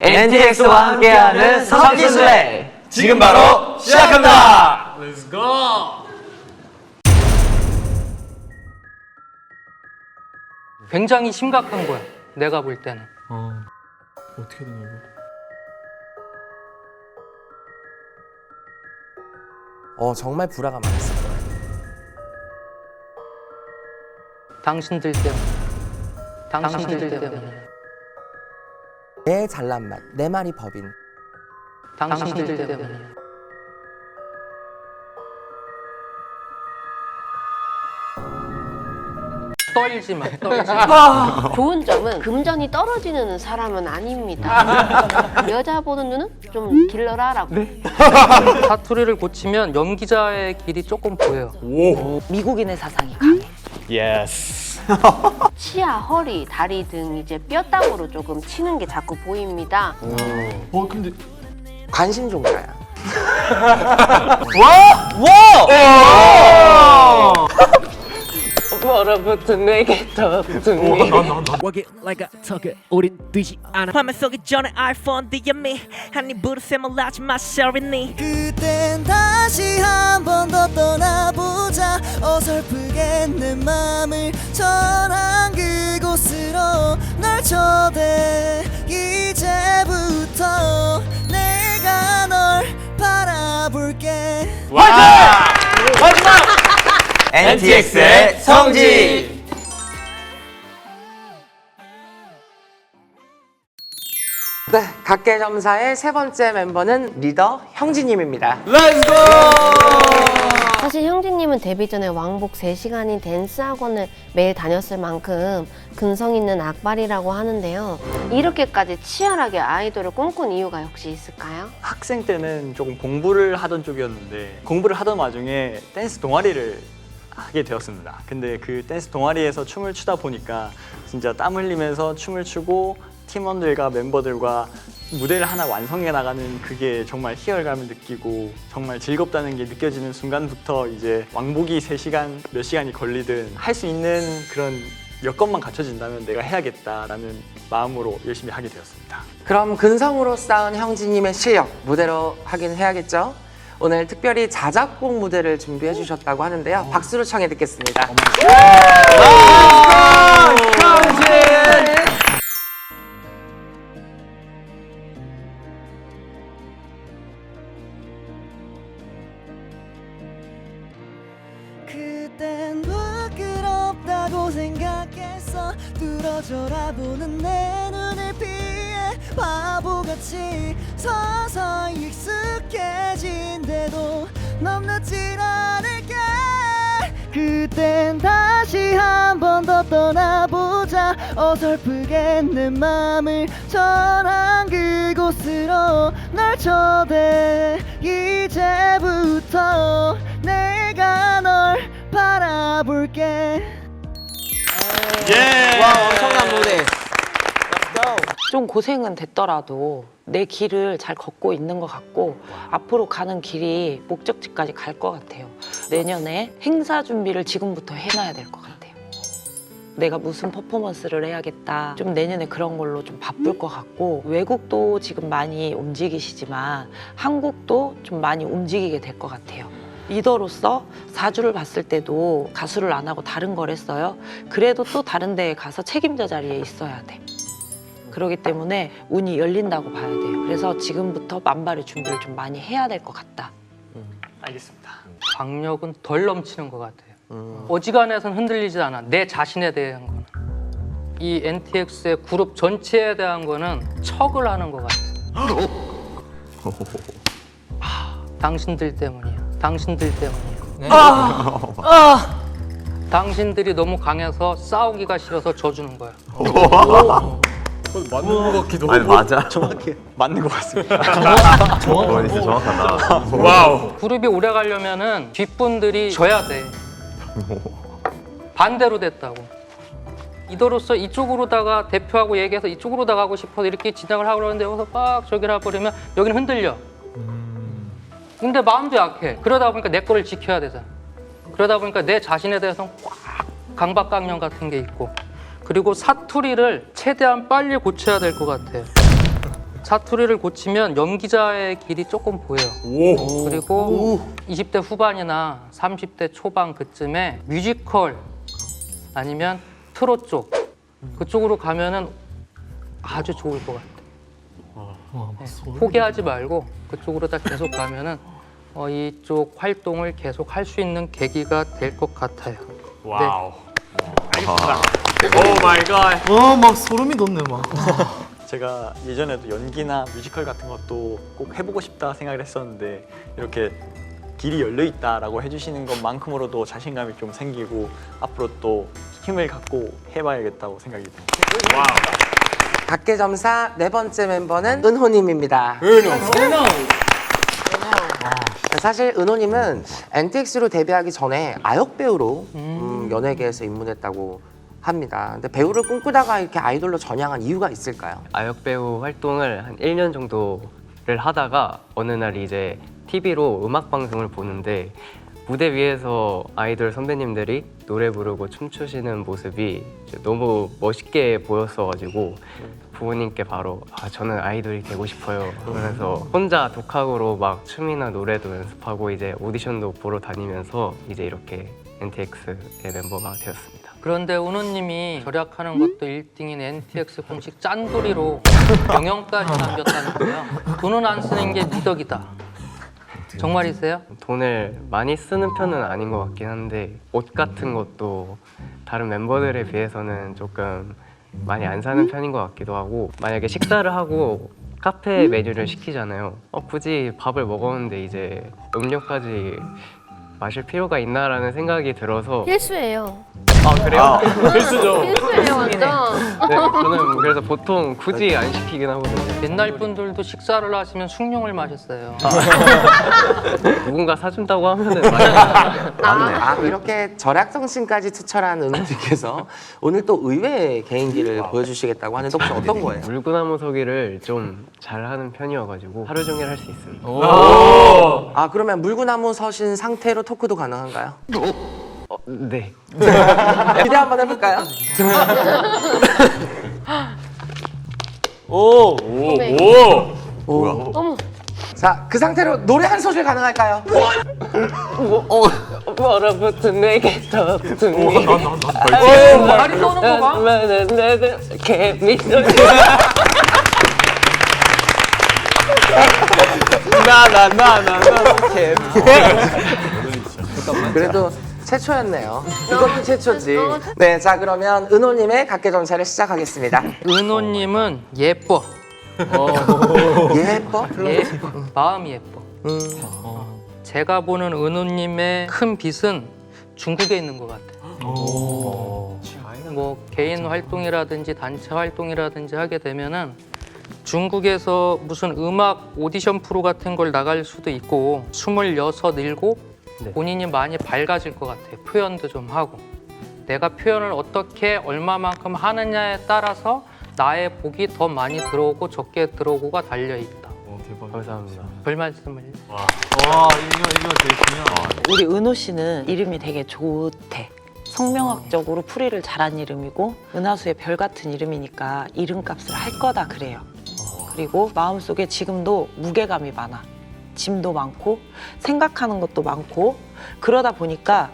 NTX와 함께하는 성지순례 지금 바로 시작합니다. Let's go! 굉장히 심각한 거야. 내가 볼 때는. 어떻게 되냐 이거? 정말 불화가 많았을 거예요. 당신들 때문에. 당신들 때문에. 내 잘난 말, 내 말이 법인. 당신들 때문에. 떨지 마. 떨지 마. 좋은 점은 금전이 떨어지는 사람은 아닙니다. 여자 보는 눈은 좀 길러라라고. 사투리를 고치면 연기자의 길이 조금 보여요. 미국인의 사상이 강해. 예스. 치아, 허리, 다리 등 이제 뼈다구로 조금 치는 게 자꾸 보입니다. 근데 관심 종자야. 얼어붙은 내게 더듬이. Walk it like a tucker 우린 뛰지 않아 화면 속에 전에 iPhone DM이 한 입으로 샘을하지 마 셔리니 그땐 다시 한 번 더 떠나보자 어설프게 내 맘을 전한 그곳으로 널 초대 이제부터 내가 널 바라볼게 NTX의 성지. 네, 각계점사의 세 번째 멤버는 리더 형진님입니다. 렛츠고. 사실 형진님은 데뷔 전에 왕복 3시간인 댄스 학원을 매일 다녔을 만큼 근성 있는 악발이라고 하는데요. 이렇게까지 치열하게 아이돌을 꿈꾼 이유가 혹시 있을까요? 학생 때는 조금 공부를 하던 쪽이었는데 공부를 하던 와중에 댄스 동아리를 하게 되었습니다. 근데 그 댄스 동아리에서 춤을 추다 보니까 진짜 땀 흘리면서 춤을 추고 팀원들과 멤버들과 무대를 하나 완성해 나가는 그게 정말 희열감을 느끼고 정말 즐겁다는 게 느껴지는 순간부터 이제 왕복이 3시간 몇 시간이 걸리든 할 수 있는 그런 여건만 갖춰진다면 내가 해야겠다라는 마음으로 열심히 하게 되었습니다. 그럼 근성으로 쌓은 형진님의 실력 무대로 확인해야겠죠? 오늘 특별히 자작곡 무대를 준비해 주셨다고 하는데요. 박수로 청해 듣겠습니다. 그땐 부끄럽다고 생각했어 뚫어져라 보는 내 눈을 피해 바보같이 서서히 익숙해진대도 넘나질 않을게 그땐 다시 한 번 더 떠나보자 어설프게 내 맘을 전한 그곳으로 널 초대 이제부터 내가 널 바라볼게 예. 와, 엄청난 무대. 좀 고생은 됐더라도 내 길을 잘 걷고 있는 것 같고 앞으로 가는 길이 목적지까지 갈 것 같아요. 내년에 행사 준비를 지금부터 해놔야 될 것 같아요. 내가 무슨 퍼포먼스를 해야겠다. 좀 내년에 그런 걸로 좀 바쁠 것 같고 외국도 지금 많이 움직이시지만 한국도 좀 많이 움직이게 될 것 같아요. 리더로서 4주를 봤을 때도 가수를 안 하고 다른 걸 했어요. 그래도 또 다른 데에 가서 책임자 자리에 있어야 돼. 그렇기 때문에 운이 열린다고 봐야 돼요. 그래서 지금부터 만발의 준비를 좀 많이 해야 될 것 같다. 알겠습니다. 강력은 덜 넘치는 것 같아요. 어지간해선 흔들리지 않아. 내 자신에 대한 거는. 이 NTX의 그룹 전체에 대한 거는 척을 하는 것 같아요. 당신들 때문이야. 당신들 때문이야. 당신들이 너무 강해서 싸우기가 싫어서 져주는 거야. 맞는 것 같기도 아니 하고. 맞아. 정확히 맞는 것 같습니다. 진짜 정확하다. 와우. 그룹이 오래 가려면은 뒷분들이 져야 돼. 반대로 됐다고. 리더로서 이쪽으로다가 대표하고 얘기해서 이쪽으로다가 하고 싶어서 이렇게 진행을 하고 그러는데 여기서 빡 저기를 해버리면 여기는 흔들려. 근데 마음도 약해. 그러다 보니까 내 거를 지켜야 되잖아. 그러다 보니까 내 자신에 대해서는 꽉 강박강령 같은 게 있고 그리고 사투리를 최대한 빨리 고쳐야 될 것 같아요. 사투리를 고치면 연기자의 길이 조금 보여요. 그리고 20대 후반이나 30대 초반 그쯤에 뮤지컬 아니면 트롯 쪽 그쪽으로 가면은 아주 좋을 것 같아요. 네, 포기하지 말고 그쪽으로 다 계속 가면은 이쪽 활동을 계속 할 수 있는 계기가 될 것 같아요. 와우. 오 마이 갓. 막 소름이 돋네 막. 제가 예전에도 연기나 뮤지컬 같은 것도 꼭 해보고 싶다 생각을 했었는데 이렇게 길이 열려 있다라고 해주시는 것만큼으로도 자신감이 좀 생기고 앞으로 또 힘을 갖고 해봐야겠다고 생각이 듭니다. 와우. 각계점사 네 번째 멤버는 은호님입니다. 사실 은호님은 NTX로 데뷔하기 전에 아역 배우로 연예계에서 입문했다고 합니다. 근데 배우를 꿈꾸다가 이렇게 아이돌로 전향한 이유가 있을까요? 아역 배우 활동을 한 1년 정도를 하다가 어느 날 이제 TV로 음악 방송을 보는데 무대 위에서 아이돌 선배님들이 노래 부르고 춤추시는 모습이 너무 멋있게 보였어가지고 부모님께 바로 저는 아이돌이 되고 싶어요 하면서 혼자 독학으로 막 춤이나 노래도 연습하고 이제 오디션도 보러 다니면서 이제 이렇게 NTX의 멤버가 되었습니다. 그런데 은호님이 절약하는 것도 1등인 NTX 공식 짠돌이로 영영까지 남겼다는 거예요. 돈은 안 쓰는 게 미덕이다. 정말이세요? 돈을 많이 쓰는 편은 아닌 것 같긴 한데 옷 같은 것도 다른 멤버들에 비해서는 조금 많이 안 사는 편인 것 같기도 하고 만약에 식사를 하고 카페 메뉴를 시키잖아요. 굳이 밥을 먹었는데 이제 음료까지 마실 필요가 있나라는 생각이 들어서 필수예요. 그래요? 필수죠. 필수예요 완전. 네, 저는 그래서 보통 굳이 안 시키긴 하거든요. 옛날 분들도 식사를 하시면 숭늉을 마셨어요. 누군가 사준다고 하면은 많이 이렇게 절약정신까지 투철한 은호님께서 오늘 또 의외의 개인기를 보여주시겠다고 하는데 혹시 어떤 거예요? 물구나무 서기를 좀 잘하는 편이어가지고 하루 종일 할 수 있습니다. 그러면 물구나무 서신 상태로 토크도 가능한가요? 네. 기대 한번 해볼까요? 오. 어머. 자, 그 상태로 노래 한 소절 가능할까요? 뭐라부터 내게 더 붙은 말이 떠는 거 봐. 그래도 최초였네요. 이것도 최초지. 네, 자 그러면 은호님의 각계점사를 시작하겠습니다. 은호님은 예뻐. 예뻐? 예뻐. 마음이 예뻐. 제가 보는 은호님의 큰 빛은 중국에 있는 것 같아요. 뭐 개인 활동이라든지 단체 활동이라든지 하게 되면은 중국에서 무슨 음악 오디션 프로 같은 걸 나갈 수도 있고 26, 7 본인이 많이 밝아질 것 같아요. 표현도 좀 하고 내가 표현을 어떻게 얼마만큼 하느냐에 따라서 나의 복이 더 많이 들어오고 적게 들어오고가 달려있다. 감사합니다. 별 말씀을. 이거 되게 중요하다. 우리 은호 씨는 이름이 되게 좋대. 성명학적으로 풀이를 잘한 이름이고 은하수의 별 같은 이름이니까 이름값을 할 거다 그래요. 그리고 마음속에 지금도 무게감이 많아. 짐도 많고 생각하는 것도 많고 그러다 보니까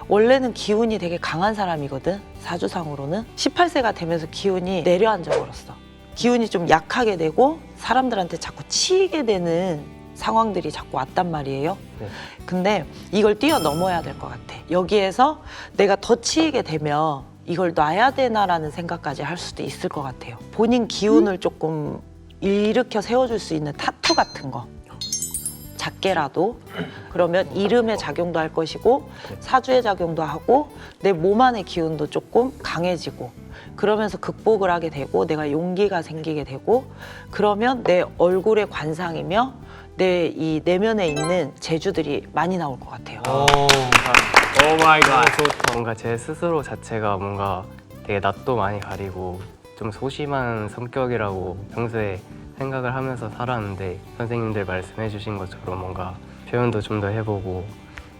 원래는 기운이 되게 강한 사람이거든. 사주상으로는 18세가 되면서 기운이 내려앉아 버렸어. 기운이 좀 약하게 되고 사람들한테 자꾸 치이게 되는 상황들이 자꾸 왔단 말이에요. 근데 이걸 뛰어넘어야 될 것 같아. 여기에서 내가 더 치이게 되면 이걸 놔야 되나라는 생각까지 할 수도 있을 것 같아요. 본인 기운을 조금 일으켜 세워줄 수 있는 타투 같은 거 작게라도 그러면 이름의 작용도 할 것이고 사주의 작용도 하고 내 몸 안의 기운도 조금 강해지고 그러면서 극복을 하게 되고 내가 용기가 생기게 되고 그러면 내 얼굴의 관상이며 내 이 내면에 있는 재주들이 많이 나올 것 같아요. 오 마이 갓. 뭔가 제 스스로 자체가 뭔가 되게 낯도 많이 가리고 좀 소심한 성격이라고 평소에 생각을 하면서 살았는데 선생님들 말씀해 주신 것처럼 뭔가 표현도 좀 더 해보고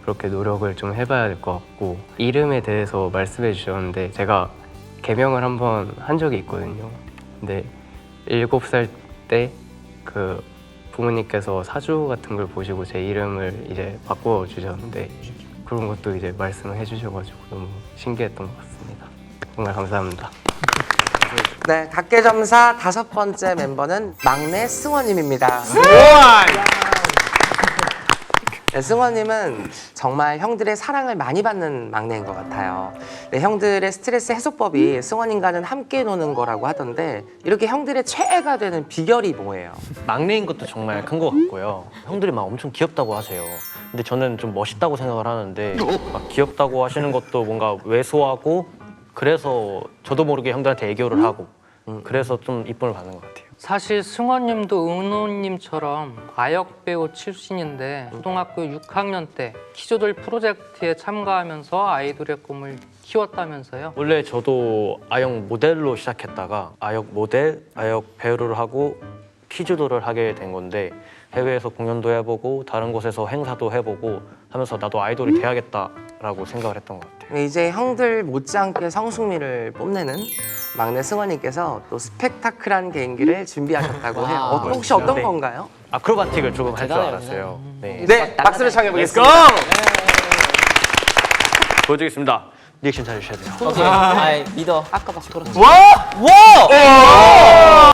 그렇게 노력을 좀 해봐야 될 것 같고 이름에 대해서 말씀해 주셨는데 제가 개명을 한번 한 적이 있거든요. 근데 7살 때 그 부모님께서 사주 같은 걸 보시고 제 이름을 이제 바꿔 주셨는데 그런 것도 이제 말씀을 해주셔가지고 너무 신기했던 것 같습니다. 정말 감사합니다. 네, 각계점사 5번째 멤버는 막내 승원님입니다. 네, 승원님은 정말 형들의 사랑을 많이 받는 막내인 것 같아요. 네, 형들의 스트레스 해소법이 승원님과는 함께 노는 거라고 하던데 이렇게 형들의 최애가 되는 비결이 뭐예요? 막내인 것도 정말 큰 것 같고요. 형들이 막 엄청 귀엽다고 하세요. 근데 저는 좀 멋있다고 생각을 하는데 막 귀엽다고 하시는 것도 뭔가 왜소하고 그래서 저도 모르게 형들한테 애교를 하고 그래서 좀 이쁨을 받는 것 같아요. 사실 승원님도 은호님처럼 아역 배우 출신인데 초등학교 6학년 때 키조돌 프로젝트에 참가하면서 아이돌의 꿈을 키웠다면서요? 원래 저도 아역 모델로 시작했다가 아역 모델, 아역 배우를 하고 키즈도를 하게 된 건데 해외에서 공연도 해보고 다른 곳에서 행사도 해보고 하면서 나도 아이돌이 돼야겠다라고 생각을 했던 것 같아요. 이제 형들 못지않게 성숙미를 뽐내는 막내 승원님께서 또 스펙타클한 개인기를 준비하셨다고 해요. 혹시 어떤 네. 건가요? 아크로바틱을 조금 할 줄 알았어요. 네. 네, 박수를 청해 보겠습니다. 보여드리겠습니다. 리액션 잘 해주셔야 돼요. 아이 믿어. 아까 막 그런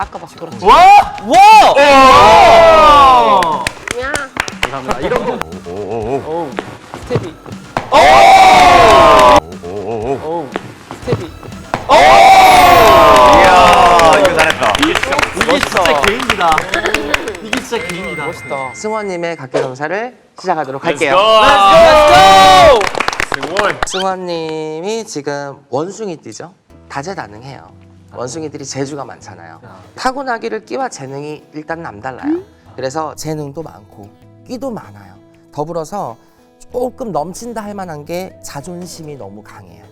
아까 막 그런 감사합니다. 이런 거. 스텝이. 스텝이. 이야, 이거 잘했다. 이게 진짜 개인기다. 이게 진짜 개인기다. 멋있다. 승원님의 각계점사를 시작하도록 할게요. 승원님이 지금 원숭이띠죠? 다재다능해요. 원숭이들이 재주가 많잖아요. 타고나기를 끼와 재능이 일단 남달라요. 그래서 재능도 많고 끼도 많아요. 더불어서 조금 넘친다 할 만한 게 자존심이 너무 강해요.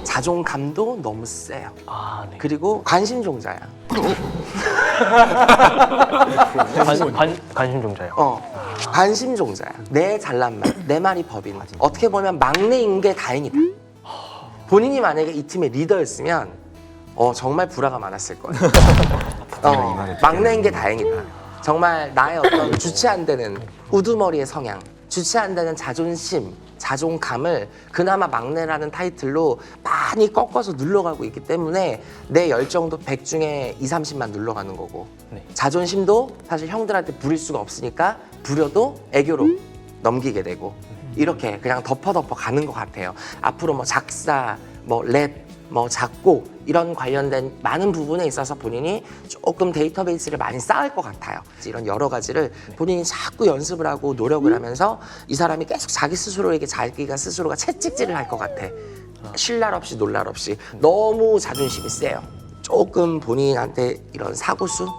자존감도 너무 세요. 아, 네. 그리고 관심종자야. 관심종자요. 관심종자야. 내 잘난 말, 내 말이 법인. 어떻게 보면 막내인 게 다행이다. 본인이 만약에 이 팀의 리더였으면 정말 불화가 많았을 거예요. 막내인 게 다행이다. 정말 나의 어떤 주체 안 되는 우두머리의 성향, 주체 안 되는 자존심, 자존감을 그나마 막내라는 타이틀로 많이 꺾어서 눌러가고 있기 때문에 내 열정도 100 중에 2, 30만 눌러가는 거고 네. 자존심도 사실 형들한테 부릴 수가 없으니까 부려도 애교로 넘기게 되고 이렇게 그냥 덮어 가는 것 같아요. 앞으로 뭐 작사, 뭐 랩, 뭐 작곡 이런 관련된 많은 부분에 있어서 본인이 조금 데이터베이스를 많이 쌓을 것 같아요. 이런 여러 가지를 본인이 자꾸 연습을 하고 노력을 하면서 이 사람이 계속 자기 스스로에게 자기가 스스로가 채찍질을 할 것 같아. 쉴 날 없이 놀 날 없이 너무 자존심이 세요. 조금 본인한테 이런 사고수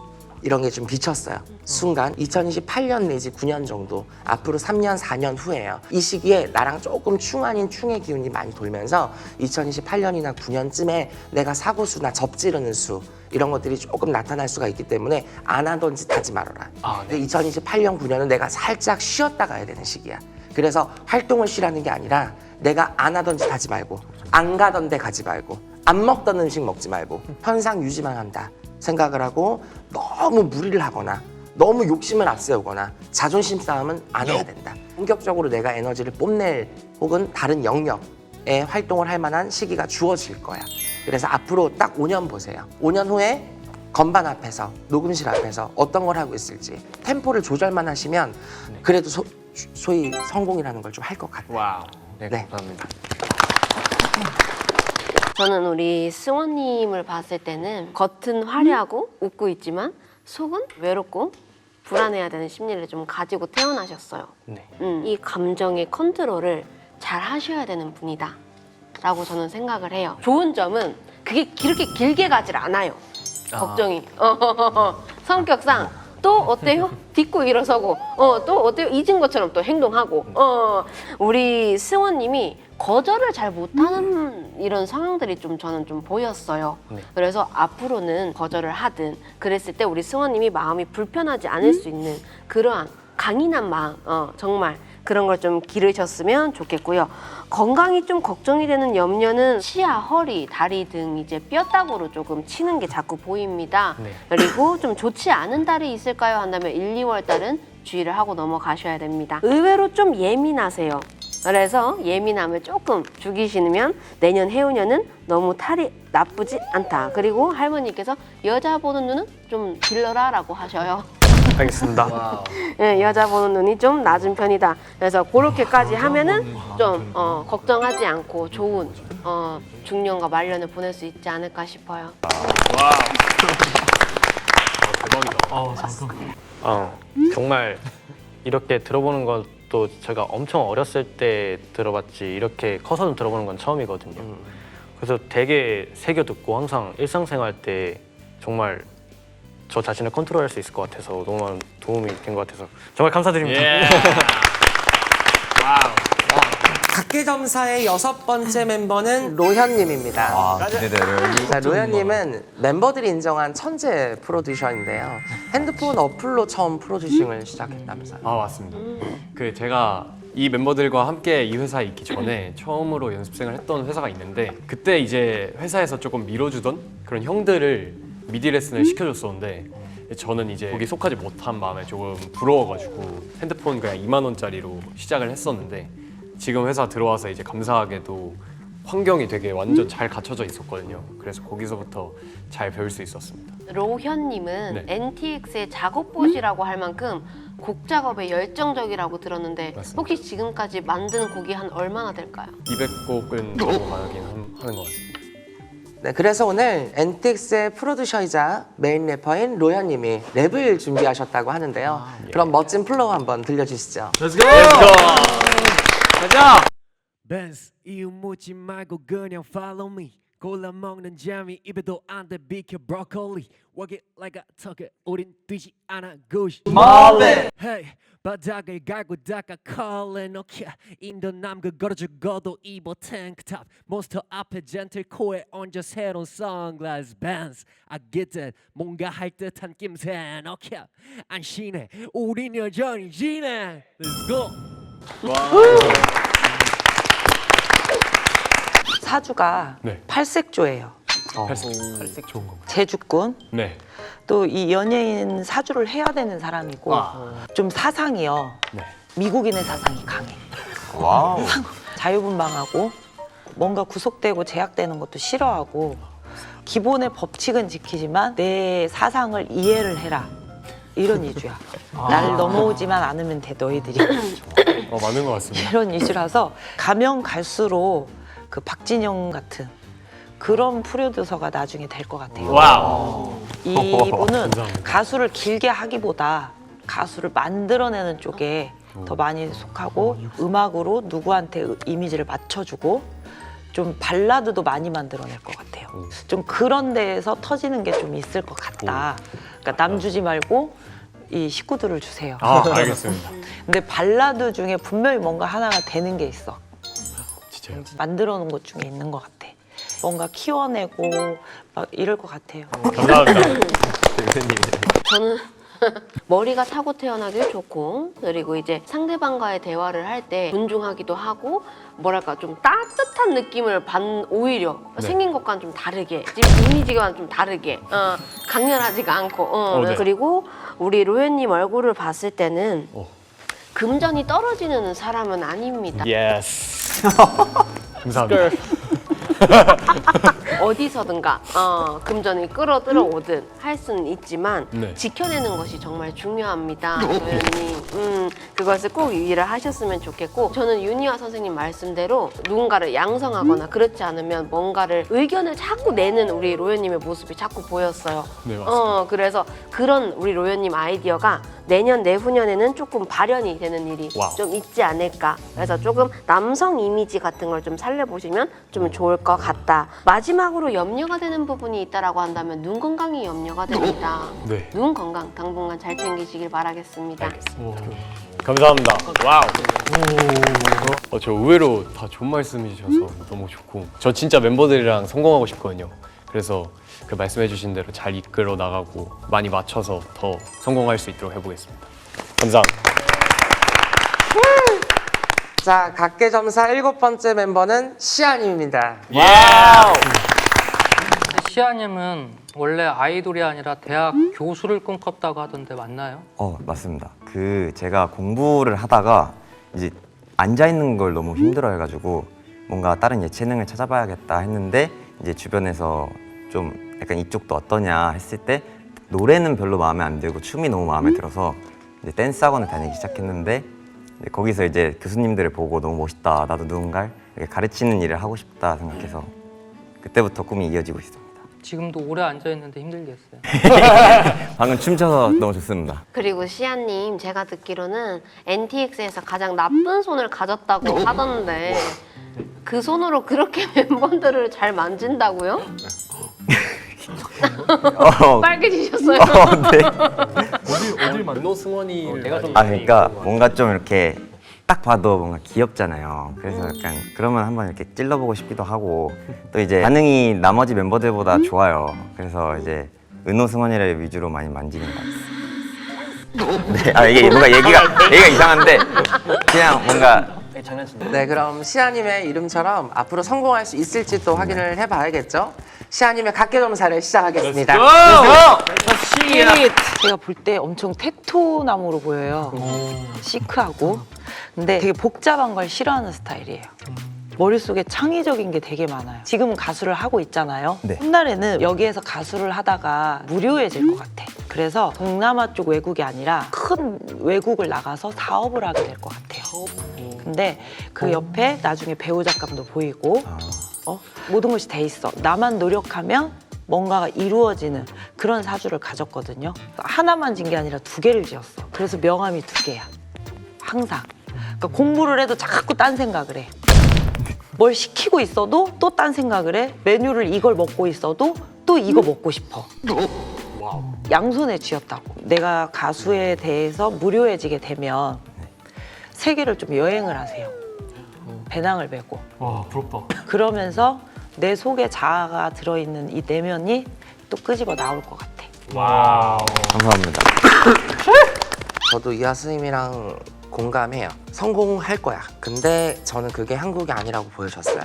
이런 게 좀 비쳤어요. 순간 2028년 내지 9년 정도 앞으로 3년 4년 후에요. 이 시기에 나랑 조금 충 아닌 충의 기운이 많이 돌면서 2028년이나 9년쯤에 내가 사고수나 접지르는 수 이런 것들이 조금 나타날 수가 있기 때문에 안 하던 짓 하지 말아라. 근데 2028년 9년은 내가 살짝 쉬었다 가야 되는 시기야. 그래서 활동을 쉬라는 게 아니라 내가 안 하던 짓 하지 말고 안 가던 데 가지 말고 안 먹던 음식 먹지 말고 현상 유지만 한다 생각을 하고 너무 무리를 하거나 너무 욕심을 앞세우거나 자존심 싸움은 안 해야 된다. 본격적으로 내가 에너지를 뽐낼 혹은 다른 영역에 활동을 할 만한 시기가 주어질 거야. 그래서 앞으로 딱 5년 보세요. 5년 후에 건반 앞에서 녹음실 앞에서 어떤 걸 하고 있을지 템포를 조절만 하시면 그래도 소위 성공이라는 걸 좀 할 것 같아요. 와우. 네, 네. 감사합니다. 저는 우리 승원님을 봤을 때는 겉은 화려하고 웃고 있지만 속은 외롭고 불안해야 되는 심리를 좀 가지고 태어나셨어요. 네. 이 감정의 컨트롤을 잘 하셔야 되는 분이다 라고 저는 생각을 해요. 좋은 점은 그게 그렇게 길게 가질 않아요. 걱정이. 성격상 또 어때요? 딛고 일어서고 또 어때요? 잊은 것처럼 또 행동하고 우리 승원님이 거절을 잘 못하는 이런 성향들이 좀 저는 좀 보였어요. 네. 그래서 앞으로는 거절을 하든 그랬을 때 우리 승원님이 마음이 불편하지 않을 수 있는 그러한 강인한 마음 정말 그런 걸 좀 기르셨으면 좋겠고요. 건강이 좀 걱정이 되는 염려는 치아, 허리, 다리 등 이제 뼈다구로 조금 치는 게 자꾸 보입니다. 네. 그리고 좀 좋지 않은 달이 있을까요? 한다면 1, 2월 달은 주의를 하고 넘어가셔야 됩니다. 의외로 좀 예민하세요. 그래서 예민함을 조금 죽이시면 내년 해운년은 너무 탈이 나쁘지 않다. 그리고 할머니께서 여자 보는 눈은 좀 길러라 라고 하셔요. 알겠습니다. 네, 여자 보는 눈이 좀 낮은 편이다. 그래서 그렇게까지 하면은 좀 걱정하지 않고 좋은 중년과 말년을 보낼 수 있지 않을까 싶어요. 정말 이렇게 들어보는 것도 제가 엄청 어렸을 때 들어봤지 이렇게 커서는 들어보는 건 처음이거든요. 그래서 되게 새겨 듣고 항상 일상생활 때 정말 저 자신을 컨트롤할 수 있을 것 같아서 너무 많은 도움이 된 것 같아서 정말 감사드립니다. 각계점사의 6번째 멤버는 로현님입니다. 자, 로현님은 멤버들이 인정한 천재 프로듀서인데요. 핸드폰 어플로 처음 프로듀싱을 시작했다면서요? 아 맞습니다. 그 제가 이 멤버들과 함께 이 회사에 있기 전에 처음으로 연습생을 했던 회사가 있는데 그때 이제 회사에서 조금 밀어주던 그런 형들을 미디 레슨을 시켜줬었는데 저는 이제 거기 속하지 못한 마음에 조금 부러워가지고 핸드폰 그냥 2만 원짜리로 시작을 했었는데 지금 회사 들어와서 이제 감사하게도 환경이 되게 완전 잘 갖춰져 있었거든요. 그래서 거기서부터 잘 배울 수 있었습니다. 로현님은 네. NTX의 작업봇이라고 할 만큼 곡 작업에 열정적이라고 들었는데 맞습니다. 혹시 지금까지 만든 곡이 한 얼마나 될까요? 200곡은 넘어가긴 하는 것 같습니다. 네, 그래서 오늘 NTX의 프로듀서이자 메인 래퍼인 로현님이 랩을 준비하셨다고 하는데요. 그럼 멋진 플로우 한번 들려주시죠. 가자! 벤스 이유 묻지 말고 그냥 follow me 골라 먹는 잠이 입에도 안 돼 비켜 브로콜리 Walk it like I talk it 우린 뛰지 않아 구시 마베 Hey 바닥을 갈고 닦아 calling okay 인도 남그 걸어 죽어도 입어 탱크탑 몬스터 앞에 젠틀 코에 얹어 새로운 선글라스 벤스 I get that 뭔가 할 듯한 낌새 okay 안심해 우린 여전히 진해 Let's go 사주가 네. 팔색조예요. 팔색 좋은 거. 제주꾼. 네. 또 이 연예인 사주를 해야 되는 사람이고 좀 사상이요. 네. 미국인의 사상이 강해. 자유분방하고 뭔가 구속되고 제약되는 것도 싫어하고 기본의 법칙은 지키지만 내 사상을 이해를 해라. 이런 이주야. 날 넘어오지만 않으면 돼 너희들이. 맞는 것 같습니다. 이런 이주라서 가면 갈수록 그 박진영 같은 그런 프로듀서가 나중에 될 것 같아요. 와우. 이분은 감사합니다. 가수를 길게 하기보다 가수를 만들어내는 쪽에 더 많이 속하고 음악으로 누구한테 이미지를 맞춰주고 좀 발라드도 많이 만들어낼 것 같아요. 좀 그런 데에서 터지는 게 좀 있을 것 같다. 그러니까 남 주지 말고 이 식구들을 주세요. 아 알겠습니다. 근데 발라드 중에 분명히 뭔가 하나가 되는 게 있어. 진짜요? 만들어 놓은 것 중에 있는 것 같아. 뭔가 키워내고 막 이럴 것 같아요. 감사합니다. 저는 머리가 타고 태어나길 좋고 그리고 이제 상대방과의 대화를 할 때 존중하기도 하고 뭐랄까 좀 따뜻한 느낌을 오히려 생긴 것과는 좀 다르게 지금 이미지가 좀 다르게 강렬하지가 않고 네. 그리고 우리 로현님 얼굴을 봤을 때는 금전이 떨어지는 사람은 아닙니다. 예스. 감사합니다. 어디서든가 금전이 끌어들어오든 할 수는 있지만 네. 지켜내는 것이 정말 중요합니다. 도현님 그것을 꼭 유의를 하셨으면 좋겠고 저는 윤희화 선생님 말씀대로 누군가를 양성하거나 그렇지 않으면 뭔가를 의견을 자꾸 내는 우리 로현님의 모습이 자꾸 보였어요. 네, 맞습니다. 그래서 그런 우리 로현님 아이디어가 내년 내후년에는 조금 발현이 되는 일이 와우. 좀 있지 않을까. 그래서 조금 남성 이미지 같은 걸 좀 살려보시면 좀 좋을 것 같다. 마지막으로 염려가 되는 부분이 있다라고 한다면 눈 건강이 염려가 됩니다. 네. 눈 건강 당분간 잘 챙기시길 바라겠습니다. 감사합니다. 와우. 저 의외로 다 좋은 말씀해주셔서 너무 좋고 저 진짜 멤버들이랑 성공하고 싶거든요. 그래서 그 말씀해주신 대로 잘 이끌어 나가고 많이 맞춰서 더 성공할 수 있도록 해보겠습니다. 감사합니다. 자, 각계점사 7번째 멤버는 시아님입니다. 시아님은 원래 아이돌이 아니라 대학 교수를 꿈꿨다고 하던데 맞나요? 맞습니다. 제가 공부를 하다가 이제 앉아 있는 걸 너무 힘들어해가지고 뭔가 다른 예체능을 찾아봐야겠다 했는데 이제 주변에서 좀 약간 이쪽도 어떠냐 했을 때 노래는 별로 마음에 안 들고 춤이 너무 마음에 들어서 이제 댄스 학원을 다니기 시작했는데 이제 거기서 이제 교수님들을 보고 너무 멋있다, 나도 누군가를 이렇게 가르치는 일을 하고 싶다 생각해서 그때부터 꿈이 이어지고 있습니다. 지금도 오래 앉아 있는데 힘들겠어요. 방금 춤춰서 너무 좋습니다. 그리고 시아님, 제가 듣기로는 NTX에서 가장 나쁜 손을 가졌다고 하던데 그 손으로 그렇게 멤버들을 잘 만진다고요? 빨개지셨어요. 네. 어딜 만 은호 승원이를 내가 좀 그러니까 뭔가 좀 이렇게 딱 봐도 뭔가 귀엽잖아요. 그래서 약간 그러면 한번 이렇게 찔러보고 싶기도 하고 또 이제 반응이 나머지 멤버들보다 좋아요. 그래서 이제 은호 승원이를 위주로 많이 만지는 것 같아요. 네, 이게 뭔가 얘기가 이상한데 그냥 뭔가 네, 그럼 시아님의 이름처럼 앞으로 성공할 수 있을지 또 확인을 해봐야겠죠? 시아님의 각계점사를 시작하겠습니다. 제가 볼 때 엄청 테토 나무로 보여요. 시크하고. 근데 되게 복잡한 걸 싫어하는 스타일이에요. 머릿속에 창의적인 게 되게 많아요. 지금 가수를 하고 있잖아요. 네. 훗날에는 여기에서 가수를 하다가 무료해질 것 같아. 그래서 동남아 쪽 외국이 아니라 큰 외국을 나가서 사업을 하게 될 것 같아요. 근데 그 옆에 나중에 배우 작감도 보이고 모든 것이 돼 있어. 나만 노력하면 뭔가가 이루어지는 그런 사주를 가졌거든요. 하나만 진 게 아니라 2개를 지었어. 그래서 명함이 2개야. 항상. 그러니까 공부를 해도 자꾸 딴 생각을 해. 뭘 시키고 있어도 또 딴 생각을 해. 메뉴를 이걸 먹고 있어도 또 이거 먹고 싶어. 양손에 쥐었다고. 내가 가수에 대해서 무료해지게 되면 세계를 좀 여행을 하세요. 배낭을 메고. 와 부럽다. 그러면서 내 속에 자아가 들어있는 이 내면이 또 끄집어 나올 것 같아. 감사합니다. 저도 이하 스님이랑 공감해요. 성공할 거야. 근데 저는 그게 한국이 아니라고 보여줬어요.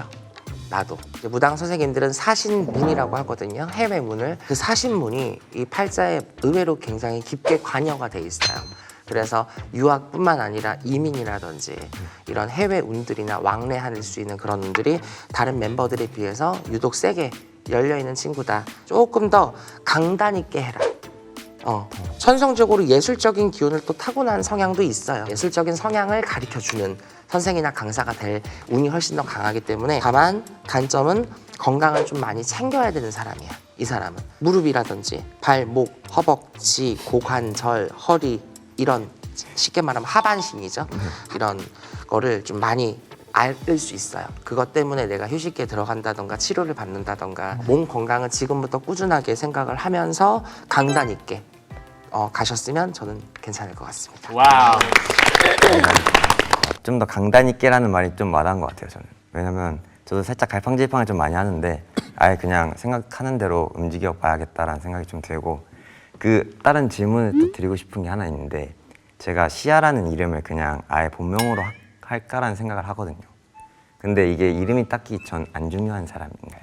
나도. 무당 선생님들은 사신문이라고 하거든요. 해외문을. 그 사신문이 이 팔자에 의외로 굉장히 깊게 관여가 돼 있어요. 그래서 유학뿐만 아니라 이민이라든지 이런 해외 운들이나 왕래할 수 있는 그런 운들이 다른 멤버들에 비해서 유독 세게 열려있는 친구다. 조금 더 강단 있게 해라. 천성적으로 예술적인 기운을 또 타고난 성향도 있어요. 예술적인 성향을 가르쳐주는 선생이나 강사가 될 운이 훨씬 더 강하기 때문에 다만 단점은 건강을 좀 많이 챙겨야 되는 사람이야. 이 사람은 무릎이라든지 발, 목, 허벅지, 고관절, 허리 이런 쉽게 말하면 하반신이죠. 이런 거를 좀 많이 앓을 수 있어요. 그것 때문에 내가 휴식기에 들어간다던가 치료를 받는다던가 몸 건강은 지금부터 꾸준하게 생각을 하면서 강단 있게 가셨으면 저는 괜찮을 것 같습니다. 와우. 좀 더 강단 있게라는 말이 좀 와닿은 것 같아요. 저는. 왜냐면 저도 살짝 갈팡질팡을 좀 많이 하는데 아예 그냥 생각하는 대로 움직여 봐야겠다라는 생각이 좀 들고 다른 질문을 또 드리고 싶은 게 하나 있는데 제가 시아라는 이름을 그냥 아예 본명으로 할까라는 생각을 하거든요. 근데 이게 이름이 딱히 전 안 중요한 사람인가요?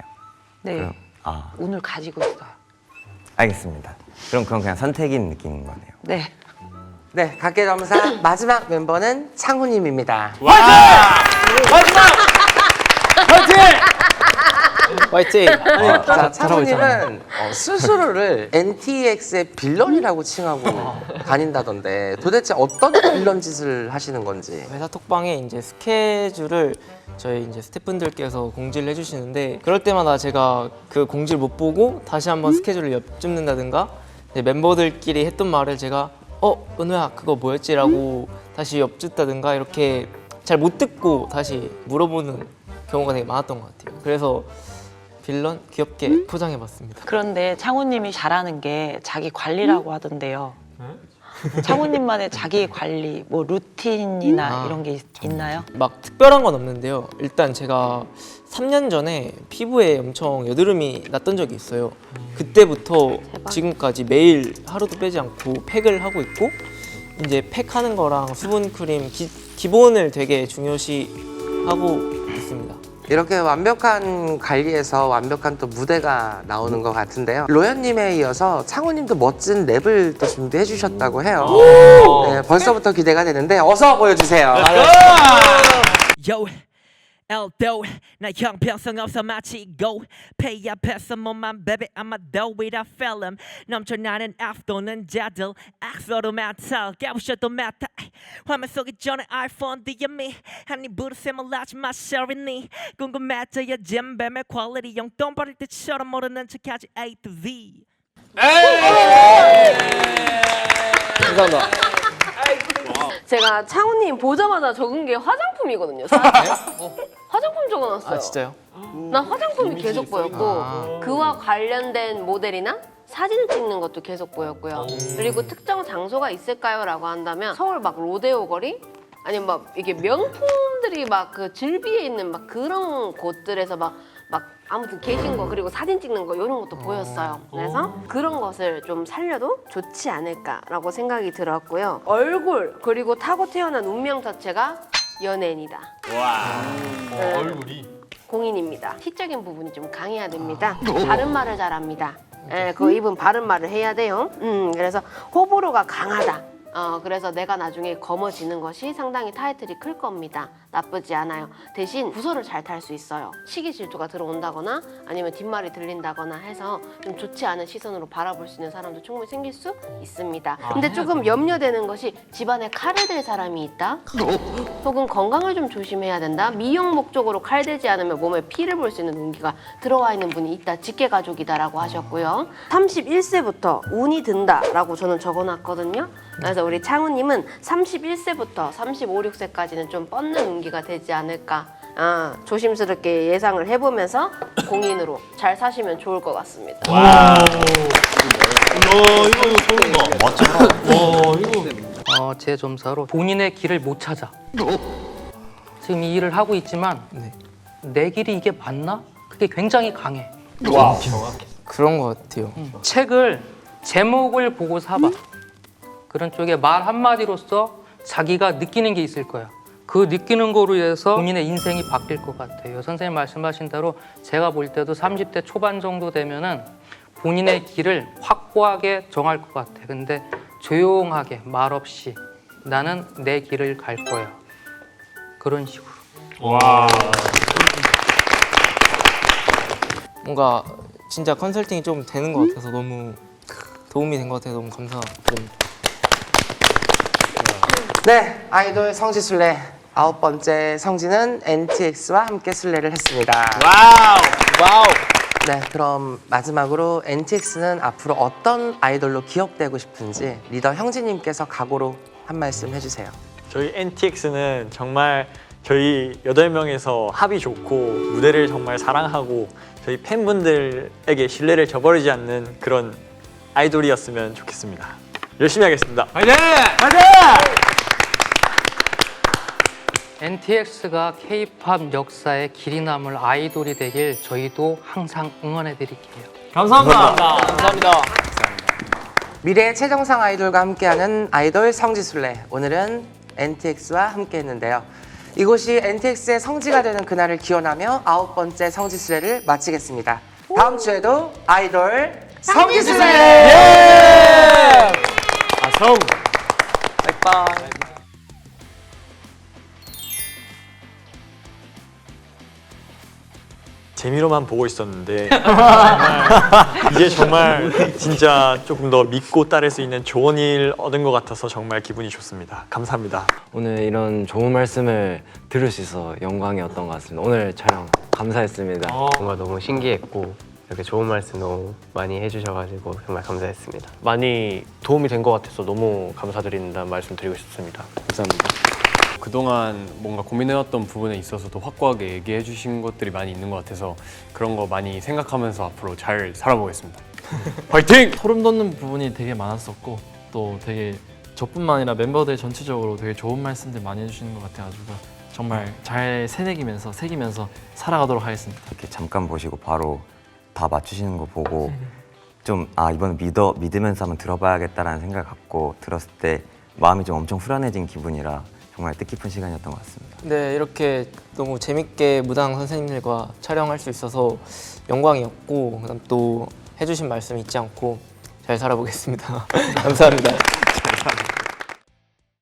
네. 운을 가지고 있어요. 알겠습니다. 그럼 그건 그냥 선택인 느낌인 거네요. 네. 네, 각계점사 마지막 멤버는 창훈님입니다. 화이팅! 자, 창훈님은 스스로를 NTX의 빌런이라고 칭하고 다닌다던데 도대체 어떤 빌런 짓을 하시는 건지. 회사 톡방에 이제 스케줄을 저희 이제 스태프분들께서 공지를 해주시는데 그럴 때마다 제가 그 공지를 못 보고 다시 한번 스케줄을 엿줍는다든가 이제 멤버들끼리 했던 말을 제가 은호야 그거 뭐였지라고 다시 엿듣다든가 이렇게 잘 못 듣고 다시 물어보는 경우가 되게 많았던 것 같아요. 그래서 빌런 귀엽게 포장해봤습니다. 그런데 창훈님이 잘하는 게 자기 관리라고 하던데요. 창훈님만의 자기 관리, 뭐 루틴이나 이런 게 있나요? 막 특별한 건 없는데요. 일단 제가 3년 전에 피부에 엄청 여드름이 났던 적이 있어요. 그때부터 지금까지 매일 하루도 빼지 않고 팩을 하고 있고 이제 팩하는 거랑 수분 크림 기본을 되게 중요시하고 있습니다. 이렇게 완벽한 관리에서 완벽한 또 무대가 나오는 것 같은데요. 로연님에 이어서 창호님도 멋진 랩을 또 준비해 주셨다고 해요. 네, 벌써부터 기대가 되는데 어서 보여주세요. Yo, L도 나 형평성 없어 마치 go Pay 앞에서 몸만 baby I'ma do it I feel them 넘쳐나는 앞도는 자들 악서로 맡아 깨부셔도 맡아 화면 속에 전에 iPhone DM이 한입 부르셈을 하지 마 셔리니 궁금해져야 잼뱀의 퀄리티 용돈 버릴 때처럼 모르는 척하지 A to Z 감사합니다. 제가 창훈님 보자마자 적은 게 화장품이거든요. 화장품 적어놨어요. 아 진짜요? 난 화장품이 계속 보였고 그와 관련된 모델이나 사진을 찍는 것도 계속 보였고요. 그리고 특정 장소가 있을까요? 라고 한다면 서울 막 로데오 거리? 아니면 막 이게 명품들이 막 그 질비에 있는 막 그런 곳들에서 막 아무튼 계신 거 그리고 사진 찍는 거 이런 것도 보였어요. 그래서 그런 것을 좀 살려도 좋지 않을까라고 생각이 들었고요. 얼굴 그리고 타고 태어난 운명 자체가 연예인이다. 얼굴이 공인입니다. T적인 부분이 좀 강해야 됩니다. 바른 말을 잘합니다. 그 입은 바른 말을 해야 돼요. 그래서 호불호가 강하다. 그래서 내가 나중에 검어지는 것이 상당히 타이틀이 클 겁니다. 나쁘지 않아요. 대신 구설을 잘 탈 수 있어요. 시기 질투가 들어온다거나 아니면 뒷말이 들린다거나 해서 좀 좋지 않은 시선으로 바라볼 수 있는 사람도 충분히 생길 수 있습니다. 근데 조금 염려되는 것이 집안에 칼을 들 사람이 있다? 혹은 건강을 좀 조심해야 된다? 미용 목적으로 칼 들지 않으면 몸에 피를 볼 수 있는 운기가 들어와 있는 분이 있다. 직계가족이다라고 하셨고요. 31세부터 운이 든다라고 저는 적어놨거든요. 그래서 우리 창우님은 31세부터 35, 6세까지는 좀 뻗는 운기가 되지 않을까 조심스럽게 예상을 해보면서 공인으로 잘 사시면 좋을 것 같습니다. 이거 좋은 거 맞죠? 제 점사로 본인의 길을 못 찾아. 지금 이 일을 하고 있지만 내 길이 이게 맞나? 그게 굉장히 강해. 그런 것 같아요. 책을 제목을 보고 사봐. 그런 쪽에 말 한마디로써 자기가 느끼는 게 있을 거야. 그 느끼는 거로 인해서 본인의 인생이 바뀔 것 같아요. 선생님 말씀하신 대로 제가 볼 때도 30대 초반 정도 되면은 본인의 길을 확고하게 정할 것 같아. 근데 조용하게 말 없이 나는 내 길을 갈 거야. 그런 식으로. 뭔가 진짜 컨설팅이 좀 되는 것 같아서 너무 도움이 된 것 같아서 너무 감사드립니다. 네, 아이돌 성지순례 9번째 성지는 NTX와 함께 순례를 했습니다. 와우! 네, 그럼 마지막으로 NTX는 앞으로 어떤 아이돌로 기억되고 싶은지 리더 형진님께서 각오로 한 말씀 해주세요. 저희 NTX는 정말 저희 8명에서 합이 좋고 무대를 정말 사랑하고 저희 팬분들에게 신뢰를 저버리지 않는 그런 아이돌이었으면 좋겠습니다. 열심히 하겠습니다. NTX가 K-팝 역사에 길이 남을 아이돌이 되길 저희도 항상 응원해 드릴게요. 감사합니다. 미래의 최정상 아이돌과 함께하는 아이돌 성지순례. 오늘은 NTX와 함께했는데요. 이곳이 NTX의 성지가 되는 그날을 기원하며 9번째 성지순례를 마치겠습니다. 다음 주에도 아이돌 성지순례! 빠이빠이. 재미로만 보고 있었는데 이제 정말 진짜 조금 더 믿고 따를 수 있는 좋은 일 얻은 것 같아서 정말 기분이 좋습니다. 감사합니다. 오늘 이런 좋은 말씀을 들을 수 있어 영광이었던 것 같습니다. 오늘 촬영 감사했습니다. 뭔가 너무 신기했고 이렇게 좋은 말씀 너무 많이 해주셔가지고 정말 감사했습니다. 많이 도움이 된 것 같아서 너무 감사드린다는 말씀 드리고 싶습니다. 감사합니다. 그동안 뭔가 고민해왔던 부분에 있어서도 확고하게 얘기해 주신 것들이 많이 있는 것 같아서 그런 거 많이 생각하면서 앞으로 잘 살아보겠습니다. 화이팅! 소름 돋는 부분이 되게 많았었고 또 되게 저뿐만 아니라 멤버들 전체적으로 되게 좋은 말씀들 많이 해주시는 것 같아가지고 정말 잘 새기면서 살아가도록 하겠습니다. 이렇게 잠깐 보시고 바로 다 맞추시는 거 보고 좀 이번에 믿으면서 한번 들어봐야겠다라는 생각을 갖고 들었을 때 마음이 좀 엄청 후련해진 기분이라 정말 뜻깊은 시간이었던 것 같습니다. 네, 이렇게 너무 재밌게 무당 선생님들과 촬영할 수 있어서 영광이었고, 그다음 또 해주신 말씀 잊지 않고 잘 살아보겠습니다. 감사합니다.